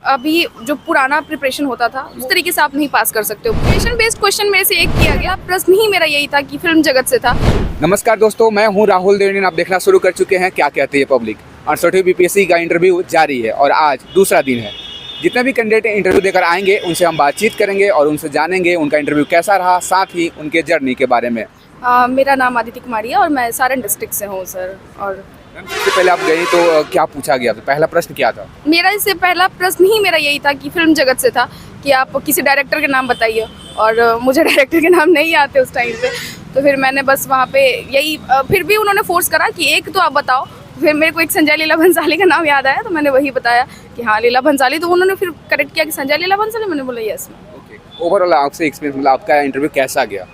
अभी जो पुराना प्रिपरेशन होता था उस तरीके से आप नहीं पास कर सकते हो। क्वेश्चन बेस्ड क्वेश्चन मेरे से एक किया गया, प्रश्न ही मेरा यही था कि फिल्म जगत से था। नमस्कार दोस्तों, मैं हूं राहुल देवनी। आप देखना शुरू कर चुके हैं क्या कहती है पब्लिक। 68वीं बीपीएससी का इंटरव्यू जारी है और आज दूसरा दिन है। जितने भी कैंडिडेट इंटरव्यू देकर आएंगे उनसे हम बातचीत करेंगे और उनसे जानेंगे उनका इंटरव्यू कैसा रहा, साथ ही उनके जर्नी के बारे में। मेरा नाम आदित्य कुमारी है और मैं सारण डिस्ट्रिक्ट से हूँ सर। और मैम, सबसे पहले आप गई तो क्या पूछा गया? तो पहला प्रश्न क्या था? मेरा इससे पहला प्रश्न ही मेरा यही था कि फिल्म जगत से था कि आप किसी डायरेक्टर के नाम बताइए, और मुझे डायरेक्टर के नाम नहीं आते उस टाइम पे। तो फिर मैंने बस वहाँ पे यही, फिर भी उन्होंने फोर्स करा कि एक तो आप बताओ। फिर मेरे को एक संजय लीला भंसाली का नाम याद आया, तो मैंने वही बताया कि हाँ लीला भंसाली। तो उन्होंने फिर करेक्ट किया कि संजय लीला भंसाली। मैंने बोला यस। ओके, ओवरऑल आपसे एक्सपीरियंस, मतलब आपका इंटरव्यू कैसा गया?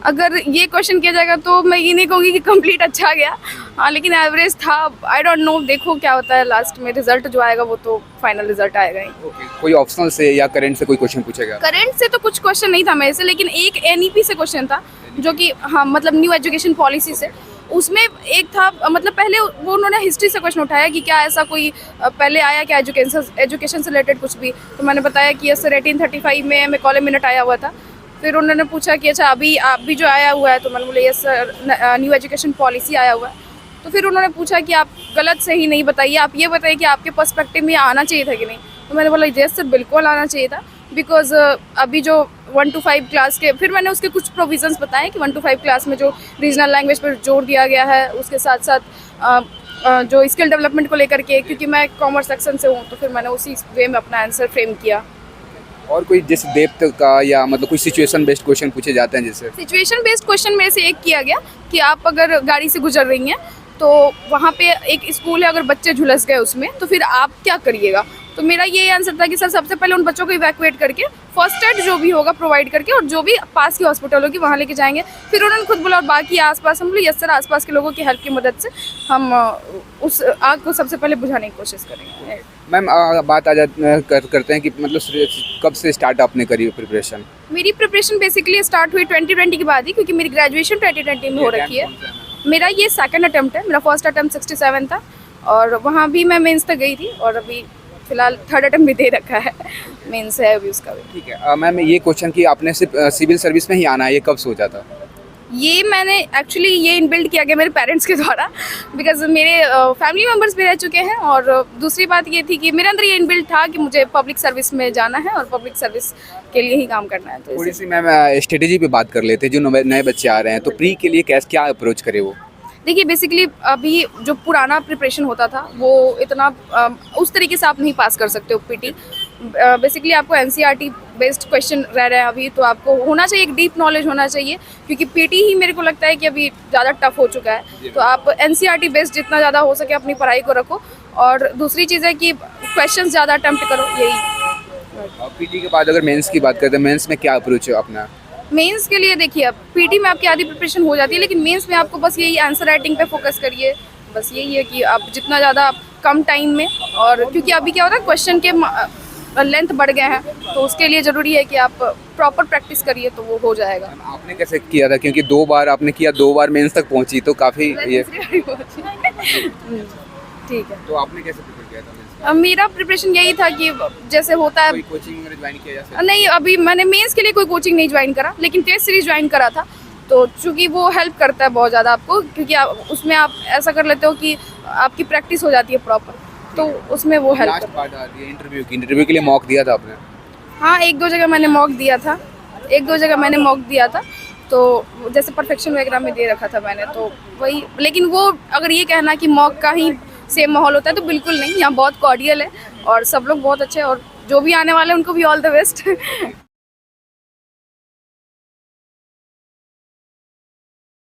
अगर ये क्वेश्चन किया जाएगा तो मैं ये नहीं कहूँगी कि कंप्लीट अच्छा गया, हाँ, लेकिन एवरेज था। आई डोंट नो, देखो क्या होता है लास्ट में। रिजल्ट जो आएगा वो तो फाइनल रिजल्ट आएगा ही। ओके, कोई ऑप्शनल से या करंट से कोई क्वेश्चन पूछेगा? करंट से तो कुछ क्वेश्चन नहीं था मेरे से, लेकिन एक एनईपी से क्वेश्चन था जो कि हाँ मतलब न्यू एजुकेशन पॉलिसी से। उसमें एक था, मतलब पहले वो उन्होंने हिस्ट्री से क्वेश्चन उठाया कि क्या ऐसा कोई पहले आया क्या एजुकेशन से रिलेटेड कुछ भी। तो मैंने बताया कि यस सर 1835 में मैकॉले मिनट आया हुआ था। फिर उन्होंने पूछा कि अच्छा अभी जो आया हुआ है, तो मैंने बोला yes sir new education policy आया हुआ है। तो फिर उन्होंने पूछा कि आप गलत सही नहीं बताइए, आप ये बताइए कि आपके पर्सपेक्टिव में आना चाहिए था कि नहीं। तो मैंने बोला यस सर बिल्कुल आना चाहिए था, बिकॉज अभी जो 1 to 5 क्लास के, फिर मैंने उसके कुछ प्रोविजंस बताए कि 1 to 5 क्लास में जो रीजनल लैंग्वेज पर जोर दिया गया है, उसके साथ साथ जो स्किल डेवलपमेंट को लेकर के, क्योंकि मैं कॉमर्स सेक्शन से हूँ, तो फिर मैंने उसी वे में अपना आंसर फ्रेम किया। और कोई जैसे डेप्थ का या मतलब कोई सिचुएशन बेस्ड क्वेश्चन पूछे जाते हैं जैसे? सिचुएशन बेस्ड क्वेश्चन मेरे से एक किया गया कि आप अगर गाड़ी से गुजर रही हैं तो वहाँ पे एक स्कूल है, अगर बच्चे झुलस गए उसमें तो फिर आप क्या करिएगा। तो मेरा ये आंसर था कि सर सबसे पहले उन बच्चों को इवैक्यूएट करके फर्स्ट एड जो भी होगा प्रोवाइड करके, और जो भी पास की हॉस्पिटल होगी वहाँ लेके जाएंगे। फिर उन्होंने खुद बोला और बाकी आसपास, हम बोले यस सर आसपास के लोगों की हेल्प की मदद से हम उस आग को सबसे पहले बुझाने की कोशिश करेंगे। मैम, बात करते हैं कि मतलब कब से स्टार्ट आपने करी प्रिपरेशन? मेरी प्रिपरेशन बेसिकली स्टार्ट हुई 2020 के बाद ही, क्योंकि मेरी ग्रेजुएशन 2020 में हो रखी है। मेरा ये सेकंड अटेम्प्ट है, मेरा फर्स्ट अटेम्प्ट 67 था और वहाँ भी मैं मेंस तक गई थी, और अभी फिलहाल थर्ड अटेम्प्ट भी दे रखा है, मेंस है अभी उसका भी। ठीक है मैम, ये क्वेश्चन कि आपने सिर्फ सिविल सर्विस में ही आना है, ये कब सोचा था? ये मैंने एक्चुअली ये इनबिल्ड किया गया मेरे पेरेंट्स के द्वारा, बिकॉज मेरे फैमिली मेम्बर्स भी रह चुके हैं। और दूसरी बात ये थी कि मेरे अंदर ये इनबिल्ड था कि मुझे पब्लिक सर्विस में जाना है और पब्लिक सर्विस के लिए ही काम करना है। तो थोड़ी सी मैम स्ट्रेटेजी पे बात कर लेते हैं। जो नए बच्चे आ रहे हैं तो प्री के लिए क्या अप्रोच करे वो? देखिए बेसिकली अभी जो पुराना प्रिपरेशन होता था वो इतना उस तरीके से आप नहीं पास कर सकते हो पीटी। बेसिकली आपको एनसीईआरटी बेस्ड क्वेश्चन रह रहे हैं अभी, तो आपको होना चाहिए, एक डीप नॉलेज होना चाहिए, क्योंकि पीटी ही मेरे को लगता है कि अभी ज़्यादा टफ हो चुका है। तो आप एनसीईआरटी बेस्ड जितना ज़्यादा हो सके अपनी पढ़ाई को रखो, और दूसरी चीज़ है कि क्वेश्चन ज़्यादा अटेम्प्ट करो, यही। पीटी के बाद अगर मेंस की बात करते हैं, मेंस में क्या अप्रोच है अपना? मेंस के लिए देखिए अब पीटी में आपकी आधी प्रिपरेशन हो जाती है, लेकिन मेंस में आपको बस यही आंसर राइटिंग पे फोकस करिए। बस यही है कि आप जितना ज़्यादा कम टाइम में, और क्योंकि अभी क्या होता है क्वेश्चन के लेंथ बढ़ गए हैं, तो उसके लिए ज़रूरी है कि आप प्रॉपर प्रैक्टिस करिए, तो वो हो जाएगा। आपने कैसे किया था? क्योंकि 2 बार आपने किया, 2 बार मेंस तक पहुंची, तो काफ़ी ये ठीक है। तो आपने कैसे प्रिपेयर किया था? मेरा प्रिपरेशन यही था कि जैसे होता है, कोई कोचिंग वगैरह ज्वाइन किया या नहीं अभी मैंने मेंस के लिए कोई कोचिंग नहीं ज्वाइन करा, लेकिन टेस्ट सीरीज ज्वाइन करा था। तो चूँकि वो हेल्प करता है बहुत ज़्यादा आपको, क्योंकि उसमें आप ऐसा कर लेते हो कि आपकी प्रैक्टिस हो जाती है प्रॉपर, तो उसमें वो हेल्प करता है। लास्ट बात आती है इंटरव्यू के लिए मॉक दिया था आपने? हाँ 1-2 जगह मैंने मॉक दिया था, तो जैसे परफेक्शन वगैरह में दे रखा था मैंने, तो वही। लेकिन वो अगर ये कहना कि मॉक का ही सेम माहौल होता है तो बिल्कुल नहीं, यहाँ बहुत कॉर्डियल है और सब लोग बहुत अच्छे हैं, और जो भी आने वाले हैं उनको भी ऑल द बेस्ट।